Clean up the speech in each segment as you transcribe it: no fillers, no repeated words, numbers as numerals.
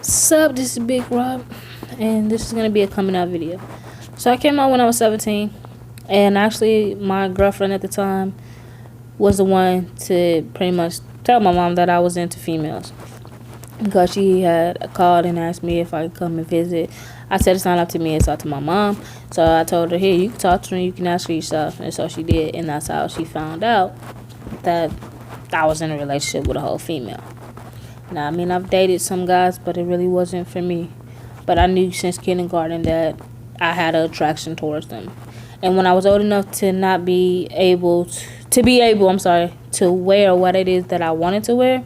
Sup, this is Big Rob, and this is gonna be a coming out video. So I came out when I was 17, and actually my girlfriend at the time was the one to pretty much tell my mom that I was into females because she had called and asked me if I could come and visit. I said it's not up to me, it's up to my mom. So I told her, here, you can talk to her, you can ask her yourself, and so she did, and that's how she found out that I was in a relationship with a whole female. Now, I mean, I've dated some guys, but it really wasn't for me. But I knew since kindergarten that I had an attraction towards them. And when I was old enough to not be able to wear what it is that I wanted to wear,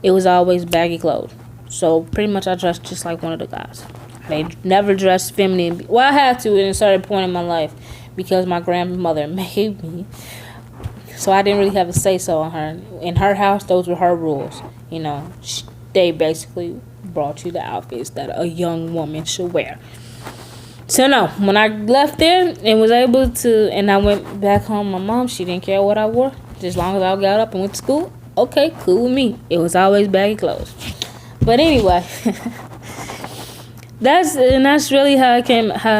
it was always baggy clothes. So pretty much I dressed just like one of the guys. I never dressed feminine. Well, I had to at a certain point in my life because my grandmother made me. So I didn't really have a say so on her. In her house, those were her rules. You know, they basically brought you the outfits that a young woman should wear. So no, when I left there and was able to, and I went back home, my mom, she didn't care what I wore. Just long as I got up and went to school, okay, cool with me. It was always baggy clothes. But anyway, that's really how it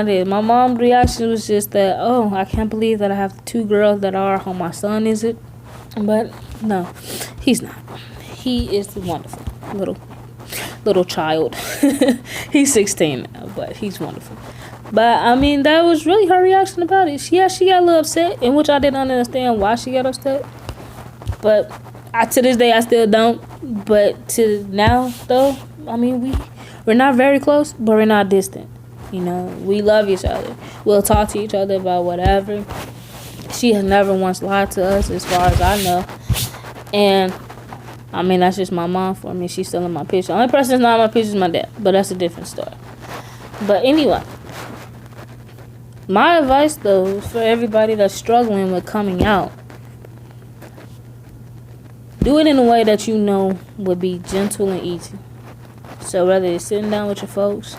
is. My mom's reaction was just that, oh, I can't believe that I have two girls that are how my son is it. But no, he's not. He is wonderful little child. He's 16 now, but he's wonderful. But I mean, that was really her reaction about it. She got a little upset, in which I didn't understand why she got upset. But to this day, I still don't. But to now, though, I mean, we're not very close, but we're not distant. You know, we love each other. We'll talk to each other about whatever. She has never once lied to us, as far as I know. And I mean, that's just my mom for me. She's still in my picture. The only person that's not in my picture is my dad, but that's a different story. But anyway, my advice, though, for everybody that's struggling with coming out, do it in a way that you know would be gentle and easy. So whether it's sitting down with your folks,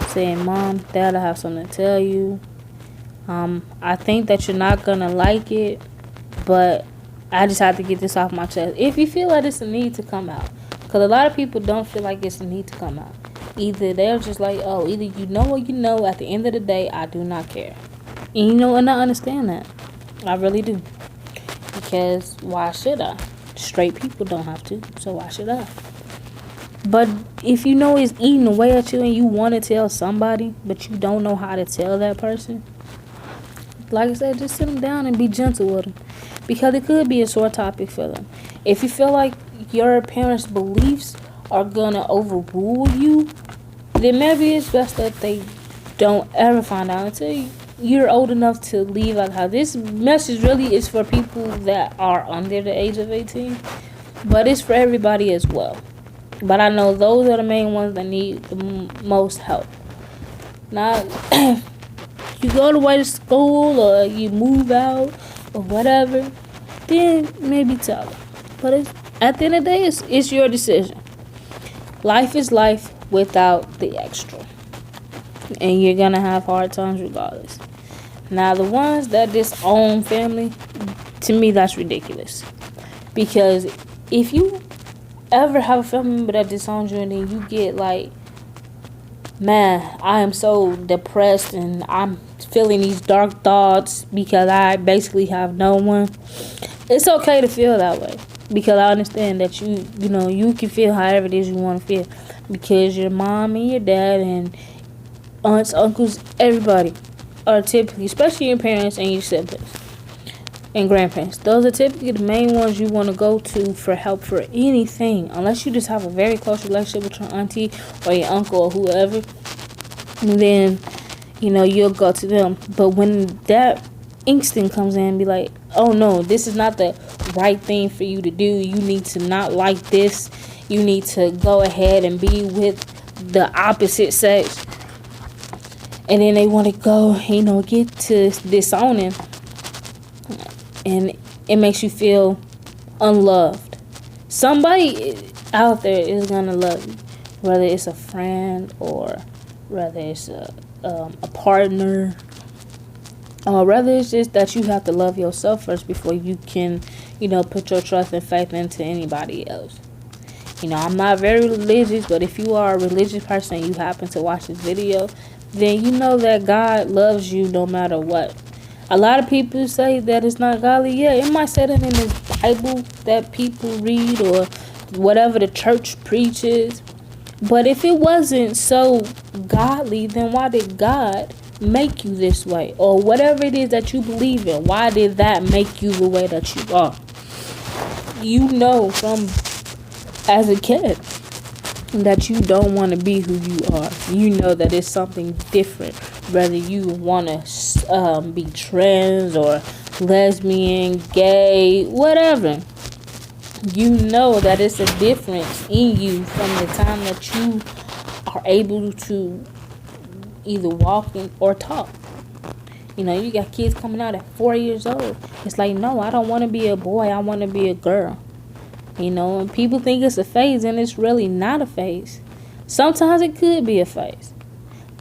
saying, Mom, Dad, I have something to tell you. I think that you're not going to like it, but I just have to get this off my chest. If you feel that it's a need to come out. Because a lot of people don't feel like it's a need to come out. Either they're just like, oh, either you know or you know. At the end of the day, I do not care. And you know, and I understand that. I really do. Because why should I? Straight people don't have to. So why should I? But if you know it's eating away at you and you want to tell somebody, but you don't know how to tell that person, like I said, just sit them down and be gentle with them. Because it could be a sore topic for them. If you feel like your parents' beliefs are going to overrule you, then maybe it's best that they don't ever find out until you're old enough to leave out the house. This message really is for people that are under the age of 18, but it's for everybody as well. But I know those are the main ones that need the most help. Now, you go away to school or you move out or whatever, then maybe tell them. But at the end of the day, it's your decision. Life is life without the extra. And you're going to have hard times regardless. Now, the ones that disown family, to me, that's ridiculous. Because if you ever have a family member that disowns you and then you get like, man, I am so depressed and I'm feeling these dark thoughts because I basically have no one. It's okay to feel that way because I understand that you can feel however it is you want to feel because your mom and your dad and aunts, uncles, everybody are typically, especially your parents and your siblings and grandparents. Those are typically the main ones you want to go to for help for anything, unless you just have a very close relationship with your auntie or your uncle or whoever. And then, you'll go to them. But when that instinct comes in and be like, oh no, this is not the right thing for you to do. You need to not like this. You need to go ahead and be with the opposite sex. And then they want to go, get to disowning. And it makes you feel unloved. Somebody out there is going to love you. Whether it's a friend or whether it's a partner, or whether it's just that you have to love yourself first before you can, put your trust and faith into anybody else. You know, I'm not very religious, but if you are a religious person and you happen to watch this video, then you know that God loves you no matter what. A lot of people say that it's not godly. Yeah, it might say that in this Bible that people read or whatever the church preaches. But if it wasn't so godly, then why did God make you this way? Or whatever it is that you believe in, why did that make you the way that you are? You know from as a kid that you don't want to be who you are. You know that it's something different. Whether you want to be trans or lesbian, gay, whatever. You know that it's a difference in you from the time that you are able to either walk or talk. You know, you got kids coming out at 4 years old. It's like, no, I don't want to be a boy. I want to be a girl. You know, and people think it's a phase, and it's really not a phase. Sometimes it could be a phase,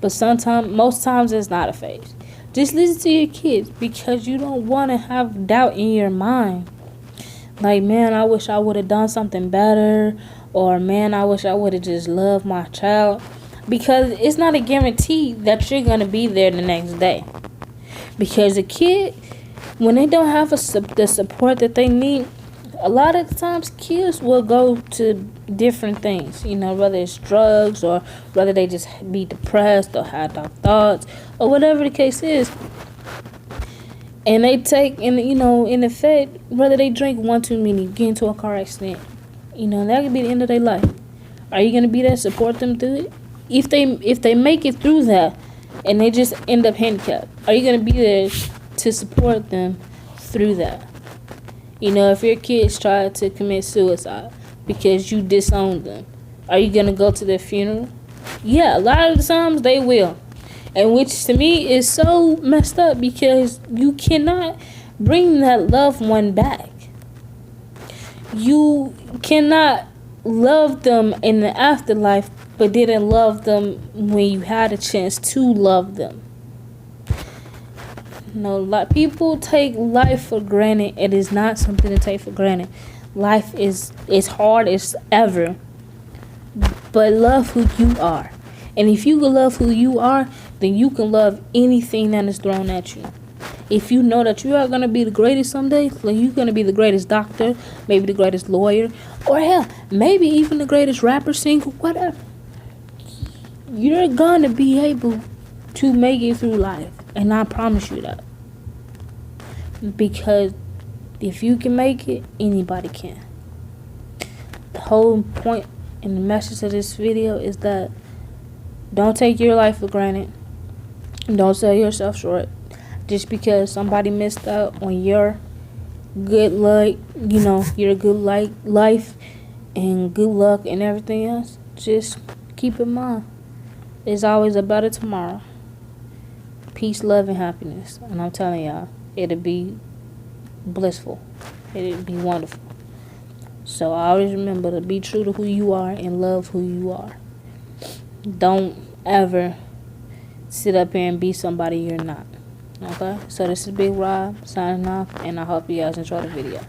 but most times it's not a phase. Just listen to your kids, because you don't want to have doubt in your mind. Like, man, I wish I would have done something better, or man, I wish I would have just loved my child, because it's not a guarantee that you're going to be there the next day. Because a kid, when they don't have the support that they need, a lot of the times kids will go to different things, you know, whether it's drugs or whether they just be depressed or have dark thoughts or whatever the case is. And they take, and you know, in effect, whether they drink one too many, get into a car accident, you know, that could be the end of their life. Are you going to be there to support them through it? If they make it through that and they just end up handicapped, are you going to be there to support them through that? You know, if your kids try to commit suicide because you disowned them, are you going to go to their funeral? Yeah, a lot of the times they will. And which to me is so messed up, because you cannot bring that loved one back. You cannot love them in the afterlife, but didn't love them when you had a chance to love them. No, like, people take life for granted. It is not something to take for granted. Life is hard as ever, but love who you are. And if you can love who you are, then you can love anything that is thrown at you. If you know that you are going to be the greatest someday, like you're going to be the greatest doctor, maybe the greatest lawyer, or hell, maybe even the greatest rapper, singer, whatever, you're going to be able to make it through life. And I promise you that. Because if you can make it, anybody can. The whole point and the message of this video is that don't take your life for granted. Don't sell yourself short. Just because somebody missed out on your good luck, you know, your good life and good luck and everything else, just keep in mind, there's always a better tomorrow. Peace, love, and happiness. And I'm telling y'all, it'll be blissful. It'll be wonderful. So always remember to be true to who you are and love who you are. Don't ever sit up here and be somebody you're not. Okay? So this is Big Rob signing off, and I hope you guys enjoy the video.